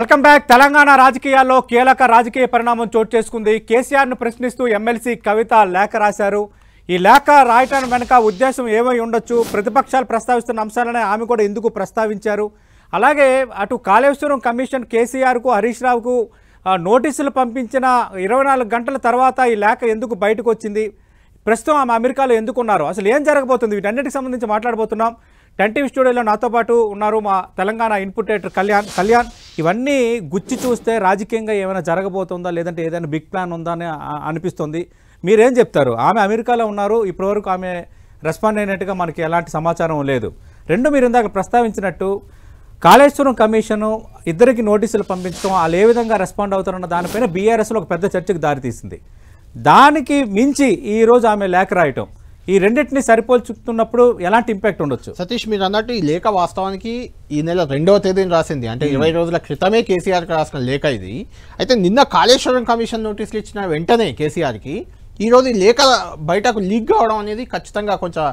Welcome back. Telangana రాజకీయాల్లో కీలక రాజకీయ పరిణామం చోటు చేసుకుంది. కేసీఆర్ను ప్రశ్నిస్తూ ఎమ్మెల్సీ కవిత లేఖ రాశారు. ఈ లేఖ రాయటానికి వెనక ఉద్దేశం ఏమై ఉండొచ్చు, ప్రతిపక్షాలు ప్రస్తావిస్తున్న అంశాలనే ఆమె కూడా ఎందుకు ప్రస్తావించారు, అలాగే అటు కాళేశ్వరం కమిషన్ కేసీఆర్కు హరీష్ రావుకు నోటీసులు పంపించిన 24 గంటల తర్వాత ఈ లేఖ ఎందుకు బయటకు వచ్చింది, ప్రస్తుతం ఆమె అమెరికాలో ఎందుకున్నారు, అసలు ఏం జరగబోతుంది, వీటన్నిటికి సంబంధించి మాట్లాడబోతున్నాం. 10 టీవీ స్టూడియోలో నాతో పాటు ఉన్నారు మా తెలంగాణ ఇన్పుట్ ఎడిటర్ కళ్యాణ్. ఇవన్నీ గుచ్చి చూస్తే రాజకీయంగా ఏమైనా జరగబోతుందా, లేదంటే ఏదైనా బిగ్ ప్లాన్ ఉందా అని అనిపిస్తుంది. మీరేం చెప్తారు? ఆమె అమెరికాలో ఉన్నారు, ఇప్పటివరకు ఆమె రెస్పాండ్ అయినట్టుగా మనకి ఎలాంటి సమాచారం లేదు. రెండు మీరు ఇందాక ప్రస్తావించినట్టు కాళేశ్వరం కమిషను ఇద్దరికి నోటీసులు పంపించడం, వాళ్ళు ఏ విధంగా రెస్పాండ్ అవుతారన్న దానిపైన బీఆర్ఎస్లో ఒక పెద్ద చర్చకు దారితీసింది. దానికి మించి ఈరోజు ఆమె లేఖ రాయటం, ఈ రెండింటిని సరిపోల్చుతున్నప్పుడు ఎలాంటి ఇంపాక్ట్ ఉండొచ్చు? సతీష్, మీరు అన్నట్టు ఈ లేఖ వాస్తవానికి ఈ నెల 2వ తేదీని రాసింది, అంటే 20 రోజుల క్రితమే కేసీఆర్కి రాసిన లేఖ ఇది. అయితే నిన్న కాళేశ్వరం కమిషన్ నోటీసులు ఇచ్చిన వెంటనే కేసీఆర్కి ఈరోజు ఈ లేఖ బయటకు లీక్ కావడం అనేది ఖచ్చితంగా కొంచెం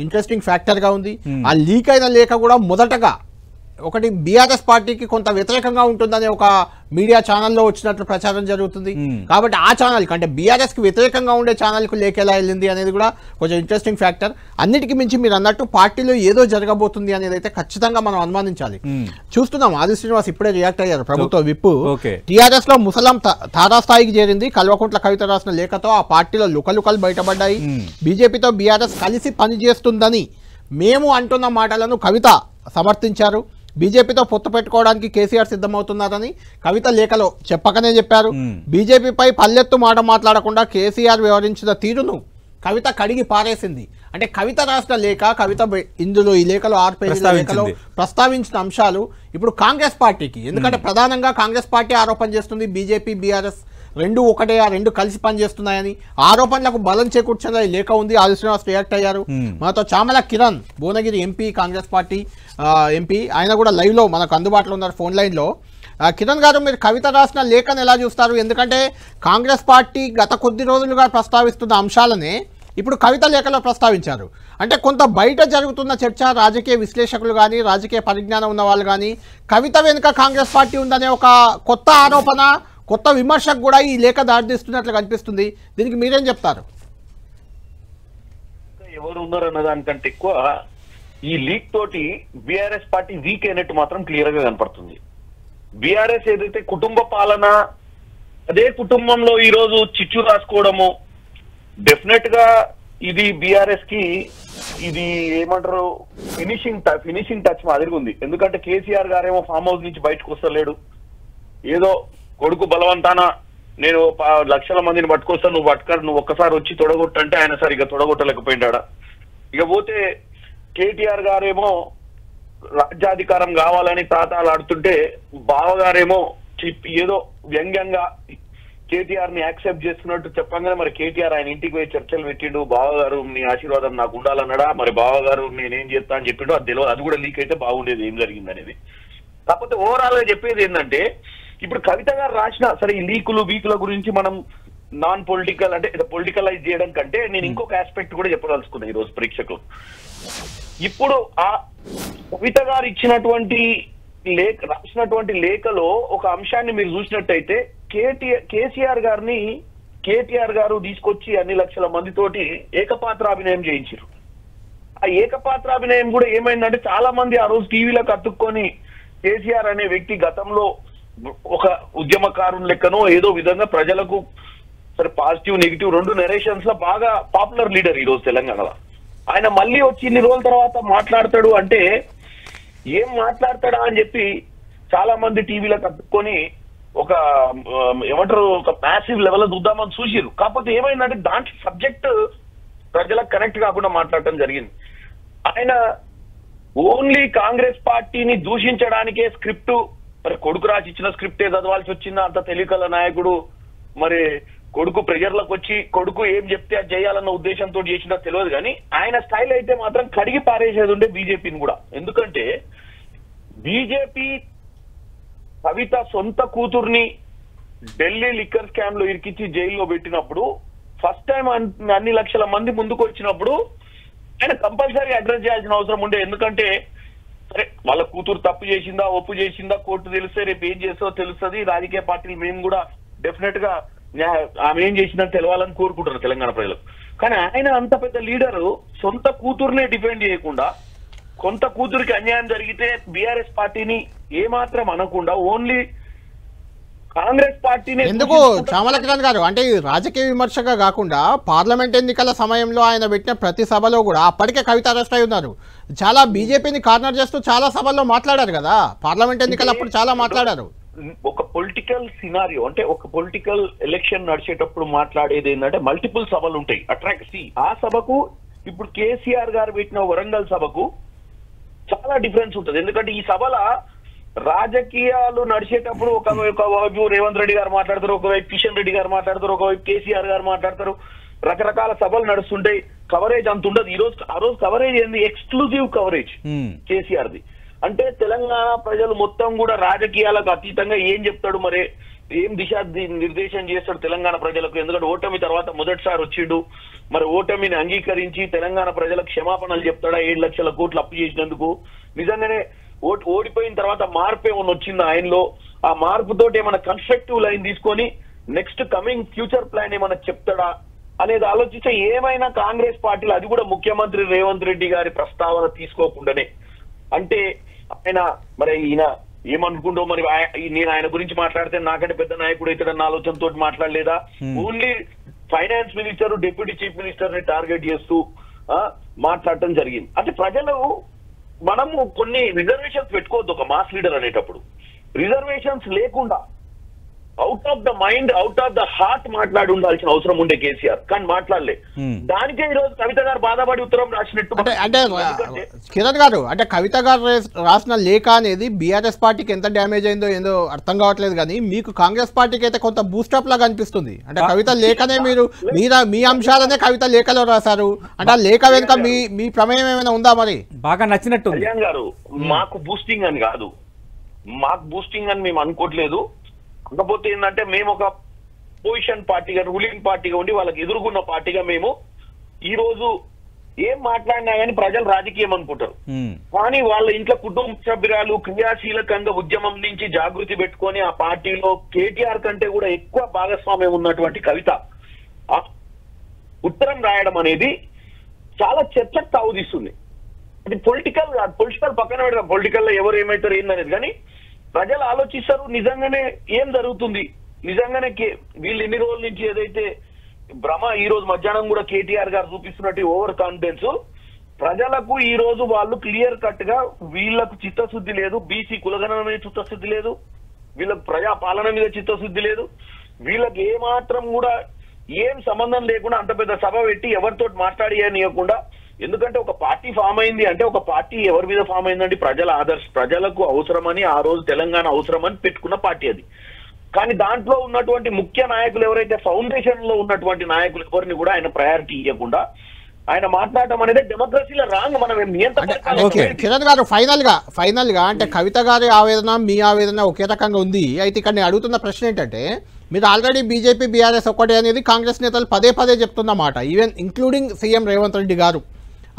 ఇంట్రెస్టింగ్ ఫ్యాక్టర్గా ఉంది. ఆ లీక్ అయిన లేఖ కూడా మొదటగా ఒకటి బీఆర్ఎస్ పార్టీకి కొంత వ్యతిరేకంగా ఉంటుందనే ఒక మీడియా ఛానల్లో వచ్చినట్లు ప్రచారం జరుగుతుంది. కాబట్టి ఆ ఛానల్కి, అంటే బీఆర్ఎస్కి వ్యతిరేకంగా ఉండే ఛానల్కు లేఖ ఎలా వెళ్ళింది అనేది కూడా కొంచెం ఇంట్రెస్టింగ్ ఫ్యాక్టర్. అన్నిటికీ మించి మీరు అన్నట్టు పార్టీలో ఏదో జరగబోతుంది అనేది అయితే ఖచ్చితంగా మనం అనుమానించాలి. చూస్తున్నాం, ఆది శ్రీనివాస్ ఇప్పుడే రియాక్ట్ అయ్యారు. ప్రభుత్వ విప్పు టీఆర్ఎస్ లో ముసలాం తారాస్థాయికి చేరింది. కల్వకుంట్ల కవిత రాసిన లేఖతో ఆ పార్టీలో లుకలుకలు బయటపడ్డాయి. బీజేపీతో బీఆర్ఎస్ కలిసి పనిచేస్తుందని మేము అంటున్న మాటలను కవిత సమర్థించారు. బీజేపీతో పొత్తు పెట్టుకోవడానికి కేసీఆర్ సిద్ధమవుతున్నారని కవిత లేఖలో చెప్పకనే చెప్పారు. బీజేపీపై పల్లెత్తు మాట మాట్లాడకుండా కేసీఆర్ వ్యవహరించిన తీరును కవిత కడిగి పారేసింది. అంటే కవిత రాసిన లేఖ, కవిత ఇందులో ఈ లేఖలో 6 పేజీల లేఖలో ప్రస్తావించిన అంశాలు ఇప్పుడు కాంగ్రెస్ పార్టీకి, ఎందుకంటే ప్రధానంగా కాంగ్రెస్ పార్టీ ఆరోపణ చేస్తుంది బీజేపీ బీఆర్ఎస్ రెండు ఒకటే, ఆ రెండు కలిసి పనిచేస్తున్నాయని. ఆరోపణలకు బలం చేకూర్చేలా ఈ లేఖ ఉంది. ఆది శ్రీనివాస్ రియాక్ట్ అయ్యారు. మనతో Chamala Kiran, Bhuvanagiri MP, Congress party MP, ఆయన కూడా లైవ్ లో మనకు అందుబాటులో ఉన్నారు ఫోన్ లైన్ లో. కిరణ్ గారు, మీరు కవిత రాసిన లేఖను ఎలా చూస్తారు? ఎందుకంటే కాంగ్రెస్ పార్టీ గత కొద్ది రోజులుగా ప్రస్తావిస్తున్న అంశాలనే ఇప్పుడు కవిత లేఖలో ప్రస్తావించారు. అంటే కొంత బయట జరుగుతున్న చర్చ, రాజకీయ విశ్లేషకులు కానీ, రాజకీయ పరిజ్ఞానం ఉన్న వాళ్ళు కానీ, కవిత వెనుక కాంగ్రెస్ పార్టీ ఉందనే ఒక కొత్త ఆరోపణ, కొత్త విమర్శకు కూడా ఈ లేఖ దారితీస్తున్నట్లు కనిపిస్తుంది. దీనికి మీరేం చెప్తారు? ఎవరు ఉన్నారు అన్న దానికంటే ఎక్కువ ఈ లీక్ తోటి బీఆర్ఎస్ పార్టీ వీక్ అయినట్టు మాత్రం క్లియర్ గా కనపడుతుంది. బీఆర్ఎస్ ఏదైతే కుటుంబ పాలన, అదే కుటుంబంలో ఈ రోజు చిచ్చు రాసుకోవడము, డెఫినెట్ గా ఇది బీఆర్ఎస్ కి ఇది ఏమంటారు ఫినిషింగ్ టచ్ మాదిరిగా ఉంది. ఎందుకంటే కేసీఆర్ గారేమో ఫామ్ హౌస్ నుంచి బయటకు వస్తలేడు. ఏదో కొడుకు బలవంతాన నేను లక్షల మందిని పట్టుకొస్తాను, నువ్వు ఒక్కసారి వచ్చి తొడగొట్టంటే ఆయన సరిగ్గా తొడగొట్టలేకపోయినాడా. ఇక పోతే కేటీఆర్ గారేమో రాజ్యాధికారం కావాలని తాతాలు ఆడుతుంటే, బావగారేమో ఏదో వ్యంగ్యంగా కేటీఆర్ ని యాక్సెప్ట్ చేస్తున్నట్టు చెప్పంగానే మరి కేటీఆర్ ఆయన ఇంటికి పోయి చర్చలు పెట్టిండు. బావగారు నీ ఆశీర్వాదం నాకు ఉండాలన్నాడా, మరి బావగారు నేనేం చేస్తా అని చెప్పిండు. అది తెలియదు, అది కూడా లీక్ అయితే బాగుండేది ఏం జరిగింది అనేది. కాకపోతే ఓవరాల్ గా చెప్పేది ఏంటంటే, ఇప్పుడు కవిత గారు రాసిన సరే ఈ లీకులు వీకుల గురించి మనం నాన్ పొలిటికల్ అంటే పొలిటికలైజ్ చేయడం కంటే నేను ఇంకొక ఆస్పెక్ట్ కూడా చెప్పదలుచుకున్నా ఈ రోజు ప్రేక్షకులు. ఇప్పుడు ఆ కవిత గారు ఇచ్చినటువంటి రాసినటువంటి లేఖలో ఒక అంశాన్ని మీరు చూసినట్టయితే, కేసీఆర్ గారు తీసుకొచ్చి అన్ని లక్షల మందితోటి ఏకపాత్రాభినయం చేయించారు. ఆ ఏకపాత్రాభినయం కూడా ఏమైందంటే, చాలా మంది ఆ రోజు టీవీలకు అతుక్కొని కేసీఆర్ అనే వ్యక్తి గతంలో ఒక ఉద్యమకారుని లెక్కనో ఏదో విధంగా ప్రజలకు సరే పాజిటివ్ నెగిటివ్ రెండు నెరేషన్స్ లో బాగా పాపులర్ లీడర్ ఈ రోజు తెలంగాణలో. ఆయన మళ్ళీ వచ్చి ఇన్ని రోజుల తర్వాత మాట్లాడతాడు అంటే ఏం మాట్లాడతాడా అని చెప్పి చాలా మంది టీవీలకు అతుక్కొని ఒక ఏమంటారు ఒక మ్యాసివ్ లెవెల్ చూద్దామని చూసిరు. కాకపోతే ఏమైందంటే దాంట్లో సబ్జెక్ట్ ప్రజలకు కనెక్ట్ కాకుండా మాట్లాడటం జరిగింది. ఆయన ఓన్లీ కాంగ్రెస్ పార్టీని దూషించడానికే స్క్రిప్ట్, మరి కొడుకు రాసి ఇచ్చిన స్క్రిప్టే చదవాల్సి వచ్చిందా? అంత తెలియకల నాయకుడు మరి కొడుకు ప్రెజర్లకు వచ్చి కొడుకు ఏం చెప్తే అది చేయాలన్న ఉద్దేశంతో చేసినా తెలియదు. కానీ ఆయన స్టైల్ అయితే మాత్రం కడిగి పారేసేది ఉండే బీజేపీని కూడా. ఎందుకంటే బీజేపీ కవిత సొంత కూతుర్ని ఢిల్లీ లిక్కర్ స్కామ్ లో ఇరికిచ్చి జైల్లో పెట్టినప్పుడు, ఫస్ట్ టైం అన్ని లక్షల మంది ముందుకు వచ్చినప్పుడు ఆయన కంపల్సరీ అడ్రస్ చేయాల్సిన అవసరం ఉండే. ఎందుకంటే సరే వాళ్ళ కూతురు తప్పు చేసిందా ఒప్పు చేసిందా కోర్టు తెలిస్తే రేపు ఏం చేస్తో తెలుస్తుంది. రాజకీయ పార్టీలు మేము కూడా డెఫినెట్ గా ఆమె ఏం చేసిందని తెలవాలని కోరుకుంటున్నారు తెలంగాణ ప్రజలకు. కానీ ఆయన అంత పెద్ద లీడరు సొంత కూతురునే డిఫెండ్ చేయకుండా కొంత కూతురికి అన్యాయం జరిగితే బీఆర్ఎస్ పార్టీని ఏమాత్రం అనకుండా ఓన్లీ కాంగ్రెస్ పార్టీని ఎందుకు చామల కిరణ్ గారు అంటే రాజకీయ విమర్శగా కాకుండా పార్లమెంట్ ఎన్నికల సమయంలో ఆయన పెట్టిన ప్రతి సభలో కూడా అప్పటికే కవిత అరెస్ట్ అయి ఉన్నారు. చాలా బీజేపీని కార్నర్ చేస్తూ చాలా సభల్లో మాట్లాడారు కదా, పార్లమెంట్ ఎన్నికలప్పుడు చాలా మాట్లాడారు. ఒక పొలిటికల్ సినారియో అంటే ఒక పొలిటికల్ ఎలక్షన్ నడిచేటప్పుడు మాట్లాడేది ఏంటంటే మల్టిపుల్ సభలు ఉంటాయి. అట్రాక్ట్ ఆ సభకు ఇప్పుడు కేసీఆర్ గారు పెట్టిన వరంగల్ సభకు చాలా డిఫరెన్స్ ఉంటుంది. ఎందుకంటే ఈ సభల రాజకీయాలు నడిచేటప్పుడు ఒకవైపు రేవంత్ రెడ్డి గారు మాట్లాడతారు, ఒకవైపు కిషన్ రెడ్డి గారు మాట్లాడతారు, ఒకవైపు కేసీఆర్ గారు మాట్లాడతారు. రకరకాల సభలు నడుస్తుంటాయి. కవరేజ్ అంత ఉండదు. ఆ రోజు కవరేజ్ ఏంది? Exclusive coverage KCR the. అంటే తెలంగాణ ప్రజలు మొత్తం కూడా రాజకీయాలకు అతీతంగా ఏం చెప్తాడు, మరి ఏం దిశా నిర్దేశం చేస్తాడు తెలంగాణ ప్రజలకు. ఎందుకంటే ఓటమి తర్వాత మొదటిసారి వచ్చిండు, మరి ఓటమిని అంగీకరించి తెలంగాణ ప్రజలకు క్షమాపణలు చెప్తాడా 7 లక్షల కోట్లు అప్పు చేసినందుకు. నిజంగానే ఓడిపోయిన తర్వాత మార్పు ఏమైనా వచ్చిందా ఆయనలో? ఆ మార్పుతోటి ఏమైనా కన్స్ట్రక్టివ్ లైన్ తీసుకొని నెక్స్ట్ కమింగ్ ఫ్యూచర్ ప్లాన్ ఏమైనా చెప్తాడా అనేది ఆలోచిస్తే ఏమైనా కాంగ్రెస్ పార్టీలో అది కూడా ముఖ్యమంత్రి రేవంత్ రెడ్డి గారి ప్రస్తావన తీసుకోకుండానే అంటే ఆయన మరి ఈయన ఏమనుకుంటో మరి నేను ఆయన గురించి మాట్లాడితే నాకంటే పెద్ద నాయకుడు అవుతాడన్న ఆలోచనతో మాట్లాడలేదా? Only finance minister deputy chief minister ని టార్గెట్ చేస్తూ మాట్లాడటం జరిగింది. అంటే ప్రజలు మనము కొన్ని రిజర్వేషన్స్ పెట్టుకోవద్దు. ఒక మాస్ లీడర్ అనేటప్పుడు రిజర్వేషన్స్ లేకుండా out of the mind out of the heart మాట్లాడి ఉండాల్సిన అవసరం ఉండే కేసీఆర్, కానీ మాట్లాడలే. దానికే ఈ రోజు కవిత గారు బాధపడి ఉత్తరం రాసినట్టు. అంటే కిరణ్ గారు అంటే కవిత గారు రాసిన లేఖ అనేది బీఆర్ఎస్ పార్టీకి ఎంత డ్యామేజ్ అయిందో ఏందో అర్థం కావట్లేదు, కానీ మీకు కాంగ్రెస్ పార్టీకి అయితే కొంత బూస్టప్ లాగా అనిపిస్తుంది. అంటే కవిత లేఖనే మీ అంశాలనే కవిత లేఖలో రాశారు అంటే ఆ లేఖ వెనుక మీ ప్రమేయం ఏమైనా ఉందా? మరి బాగా నచ్చినట్టు కళ్యాణ్ గారు మాకు బూస్టింగ్ అని కాదు, మాకు బూస్టింగ్ అని మేము అనుకోవట్లేదు. కాకపోతే ఏంటంటే మేము ఒక పొజిషన్ పార్టీగా రూలింగ్ పార్టీగా ఉండి వాళ్ళకి ఎదుర్కొన్న పార్టీగా మేము ఈ రోజు ఏం మాట్లాడినా కానీ ప్రజలు రాజకీయం అనుకుంటారు. కానీ వాళ్ళ ఇంట్లో కుటుంబ సభ్యురాలు క్రియాశీలకంగా ఉద్యమం నుంచి జాగృతి పెట్టుకొని ఆ పార్టీలో కేటీఆర్ కంటే కూడా ఎక్కువ భాగస్వామ్యం ఉన్నటువంటి కవిత ఉత్తరం రాయడం అనేది చాలా చర్చకు తావుతీస్తుంది. అది పొలిటికల్ పక్కన పెడతాం, పొలిటికల్ లో ఎవరు ఏమైతారు ఏందనేది, కానీ ప్రజలు ఆలోచిస్తారు నిజంగానే ఏం జరుగుతుంది. నిజంగానే వీళ్ళు ఎన్ని రోజుల నుంచి ఏదైతే భ్రమ ఈ రోజు మధ్యాహ్నం కూడా కేటీఆర్ గారు చూపిస్తున్నట్టు ఓవర్ కాన్ఫిడెన్స్ ప్రజలకు ఈ రోజు వాళ్ళు క్లియర్ కట్ గా వీళ్ళకు చిత్తశుద్ధి లేదు, బీసీ కులగణన మీద చిత్తశుద్ధి లేదు, వీళ్ళకు ప్రజా పాలన మీద చిత్తశుద్ధి లేదు, వీళ్ళకి ఏమాత్రం కూడా ఏం సంబంధం లేకుండా అంత పెద్ద సభ పెట్టి ఎవరితో మాట్లాడియనియకుండా. ఎందుకంటే ఒక పార్టీ ఫామ్ అయింది అంటే ఒక పార్టీ ఎవరి మీద ఫామ్ అయిందండి? ప్రజలకు అవసరమని ఆ రోజు తెలంగాణ అవసరమని పెట్టుకున్న పార్టీ అది. కానీ దాంట్లో ఉన్నటువంటి ముఖ్య నాయకులు ఎవరైతే ఫౌండేషన్ లో ఉన్నటువంటి నాయకులు ఎవరిని కూడా ఆయన ప్రయారిటీ ఇవ్వకుండా ఆయన మాట్లాడటం అనేది డెమోక్రసీలో రాంగ్. మనం కిరణ్ గారు ఫైనల్ గా అంటే కవిత గారి ఆవేదన మీ ఆవేదన ఒకే రకంగా ఉంది. అయితే ఇక్కడ నేను అడుగుతున్న ప్రశ్న ఏంటంటే మీరు ఆల్రెడీ బీజేపీ బీఆర్ఎస్ ఒకటే అనేది కాంగ్రెస్ నేతలు పదే చెప్తున్నమాట, even including CM Revanth Reddy గారు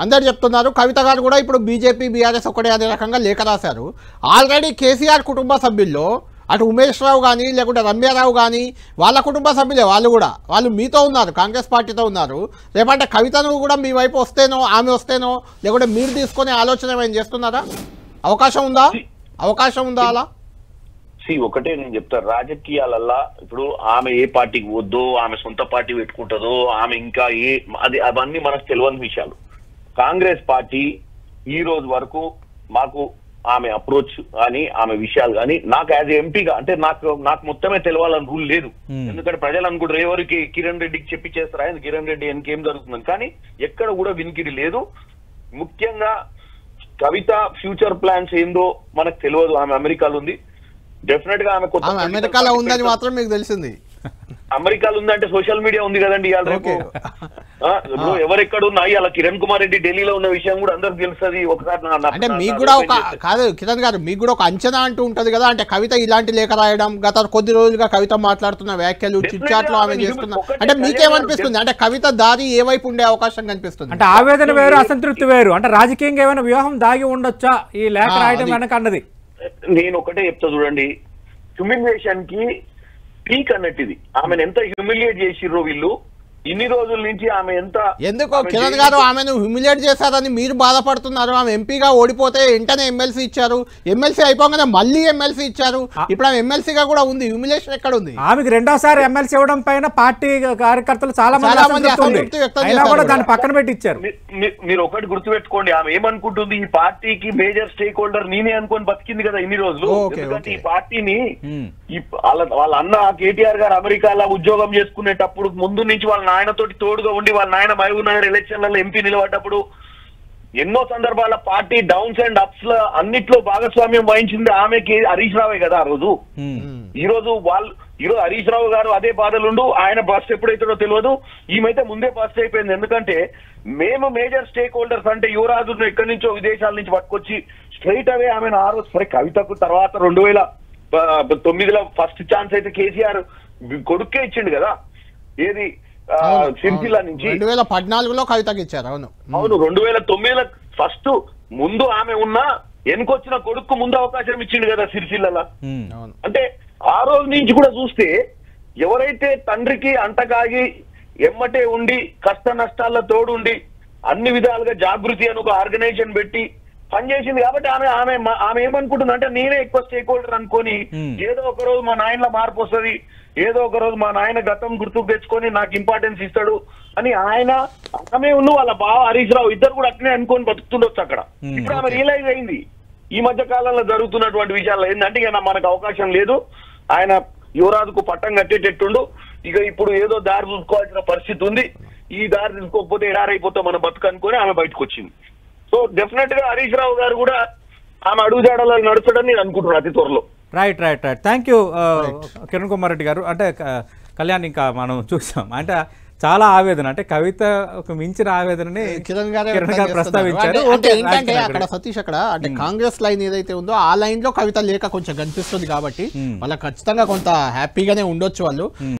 అందరు చెప్తున్నారు. కవిత గారు కూడా ఇప్పుడు బీజేపీ బీఆర్ఎస్ ఒకటే అనే రకంగా లేఖ రాశారు. ఆల్రెడీ కేసీఆర్ కుటుంబ సభ్యుల్లో అటు ఉమేష్ రావు కానీ లేకుంటే రమ్యారావు కానీ వాళ్ళ కుటుంబ సభ్యులే వాళ్ళు మీతో ఉన్నారు, కాంగ్రెస్ పార్టీతో ఉన్నారు. రేపంటే కవితను కూడా మీ వైపు వస్తేనో ఆమె వస్తేనో లేకుంటే మీరు తీసుకునే ఆలోచన ఏమైనా చేస్తున్నారా? అవకాశం ఉందా అలా? ఒకటే నేను చెప్తాను, రాజకీయాలల్లా ఇప్పుడు ఆమె ఏ పార్టీకి వద్దో, ఆమె సొంత పార్టీ పెట్టుకుంటుందో, ఆమె ఇంకా అవన్నీ మనకు తెలియని విషయాలు. కాంగ్రెస్ పార్టీ ఈ రోజు వరకు మాకు ఆమె అప్రోచ్ కానీ ఆమె విషయాలు కానీ నాకు యాజ్ ఎంపీగా అంటే నాకు మొత్తమే తెలవాలని రూల్ లేదు. ఎందుకంటే ప్రజలు అనుకుంటారు ఎవరికి కిరణ్ రెడ్డికి చెప్పి చేస్తారా, కిరణ్ రెడ్డి ఇంకేం జరుగుతుందని. కానీ ఎక్కడ కూడా వినికిడి లేదు. ముఖ్యంగా కవిత ఫ్యూచర్ ప్లాన్స్ ఏందో మనకు తెలియదు. ఆమె అమెరికాలో ఉంది, డెఫినెట్ గా ఆమె అమెరికాలో ఉందని మాత్రం మీకు తెలిసింది. అమెరికాలో ఉందంటే సోషల్ మీడియా ఉంది కదండి ఇవాళ రేపు. ఇప్పుడు ఎవరెక్కడ ఉన్నాయి అలా కిరణ్ కుమార్ రెడ్డి ఢిల్లీలో ఉన్న విషయం కూడా అందరికి తెలుస్తుంది. ఒకసారి అంటే మీకు కూడా ఒక కాదు కిరణ్ గారు, మీకు కూడా ఒక అంచనా అంటూ ఉంటది కదా, అంటే కవిత ఇలాంటి లేఖ రాయడం, గత కొద్ది రోజులుగా కవిత మాట్లాడుతున్న వ్యాఖ్యలు, చిట్చాట్లు ఆమె చేస్తున్నా, అంటే మీకేమనిపిస్తుంది? అంటే కవిత దారి ఏ వైపు ఉండే అవకాశం కనిపిస్తుంది? అంటే ఆవేదన వేరు, అసంతృప్తి వేరు. అంటే రాజకీయంగా ఏమైనా వ్యూహం దాగి ఉండొచ్చా ఈ లేఖ రాయడం వెనక అన్నది? నేను ఒకటే చెప్తా చూడండి, హ్యూమిలియేషన్ కి పీక్ అన్నట్టు ఇది. ఆమెను ఎంత హ్యూమిలియేట్ చేసిర్రో వీళ్ళు ఇన్ని రోజుల నుంచి. ఆమె ఎంత ఎందుకో కిరణ్ గారు ఆమెను హ్యూమిలియేట్ చేశారని మీరు బాధపడుతున్నారు. ఆమె ఎంపీగా ఓడిపోతే వెంటనే ఎమ్మెల్సీ ఇచ్చారు, ఎమ్మెల్సీ అయిపోగానే మళ్ళీ ఎమ్మెల్సీ ఇచ్చారు, ఇప్పుడు ఆమె ఎమ్మెల్సీగా కూడా ఉంది. హ్యూమిలియేషన్ ఎక్కడ ఉంది? ఆమెకు రెండోసారి ఎమ్మెల్సీ ఇవ్వడం పైన పార్టీ కార్యకర్తలు చాలా మంది అసంతృప్తి వ్యక్తం అయినా కూడా దాన్ని పక్కన పెట్టి ఇచ్చారు. మీరు ఒకటి గుర్తుపెట్టుకోండి, ఆమె ఏమనుకుంటుంది, ఈ పార్టీకి మేజర్ స్టేక్ హోల్డర్ నేనే అనుకొని బతికింది కదా ఇన్ని రోజులు. ఎందుకంటే ఈ పార్టీని వాళ్ళ అన్న కేటీఆర్ గారు అమెరికాలో ఉద్యోగం చేసుకునేటప్పుడు ముందు నుంచి వాళ్ళ నాయనతోటి తోడుగా ఉండి, వాళ్ళ నాయన మహబూబ్ నగర్ ఎలక్షన్లలో ఎంపీ నిలబడ్డప్పుడు ఎన్నో సందర్భాల పార్టీ డౌన్స్ అండ్ అప్స్ లో అన్నిట్లో భాగస్వామ్యం వహించింది ఆమెకి హరీష్ రావే కదా ఆ రోజు. ఈరోజు హరీష్ రావు గారు అదే బాధలుండు, ఆయన బస్ట్ ఎప్పుడైతుందో తెలియదు, ఈమెతే ముందే బస్ట్ అయిపోయింది. ఎందుకంటే మేము మేజర్ స్టేక్ హోల్డర్స్ అంటే యువరాజు ఎక్కడి నుంచో విదేశాల నుంచి పట్టుకొచ్చి స్ట్రైట్ అవే ఆమెను ఆ రోజు సరే కవితకు తర్వాత 2009లో ఫస్ట్ ఛాన్స్ అయితే కేసీఆర్ కొడుకే ఇచ్చిండు కదా, ఏది సిరిసిల్ల నుంచి. 2014లో కవితకి ఇచ్చారు. అవును 2009లో ఫస్ట్ ముందు ఆమె ఉన్నా వెనుకొచ్చిన కొడుకు ముందు అవకాశం ఇచ్చిండు కదా సిరిసిల్ల. అంటే ఆ రోజు నుంచి కూడా చూస్తే ఎవరైతే తండ్రికి అంటకాగి ఎమ్మటే ఉండి కష్ట నష్టాల్లో తోడుండి అన్ని విధాలుగా జాగృతి అని ఒక ఆర్గనైజేషన్ పెట్టి పనిచేసింది కాబట్టి ఆమె ఏమనుకుంటుంది అంటే నేనే ఎక్కువ స్టేక్ హోల్డర్ అనుకొని ఏదో ఒక రోజు మా నాయనలో మార్పు వస్తుంది, ఏదో ఒక రోజు మా నాయన గతం గుర్తుకు తెచ్చుకొని నాకు ఇంపార్టెన్స్ ఇస్తాడు అని ఆమె ఉన్న వాళ్ళ బావ హరీష్ రావు ఇద్దరు కూడా అట్లనే అనుకొని బతుకుతుండొచ్చు అక్కడ. ఇప్పుడు ఆమె రియలైజ్ అయింది ఈ మధ్య కాలంలో జరుగుతున్నటువంటి విషయాల్లో ఏంటంటే ఇక మనకు అవకాశం లేదు, ఆయన యువరాజుకు పట్టం కట్టేటట్టుండు, ఇక ఇప్పుడు ఏదో దారి చూసుకోవాల్సిన పరిస్థితి ఉంది, ఈ దారి తీసుకోకపోతే ఎడారైపోతాం మన బతుకు అనుకొని ఆమె బయటకు వచ్చింది. సో డెఫినెట్ గా హరీష్ రావు గారు కూడా ఆమె అడుగుజాడలో నడుస్తాడని నేను అనుకుంటున్నాను అతి త్వరలో. Right thank you Kiran Kumar Reddy గారు. అంటే కళ్యాణ్ ఇంకా మనం చూసాం అంటే చాలా ఆవేదన, అంటే కవితకు మించిన ఆవేదనని కిరణ్ గారు ప్రస్తావించారు. ఏంటంటే అక్కడ సతీష్ అక్కడ అంటే కాంగ్రెస్ లైన్ ఏదైతే ఉందో ఆ లైన్ లో కవిత లేక కొంచెం కనిపిస్తుంది కాబట్టి వాళ్ళకి ఖచ్చితంగా కొంత హ్యాపీగానే ఉండొచ్చు వాళ్ళు.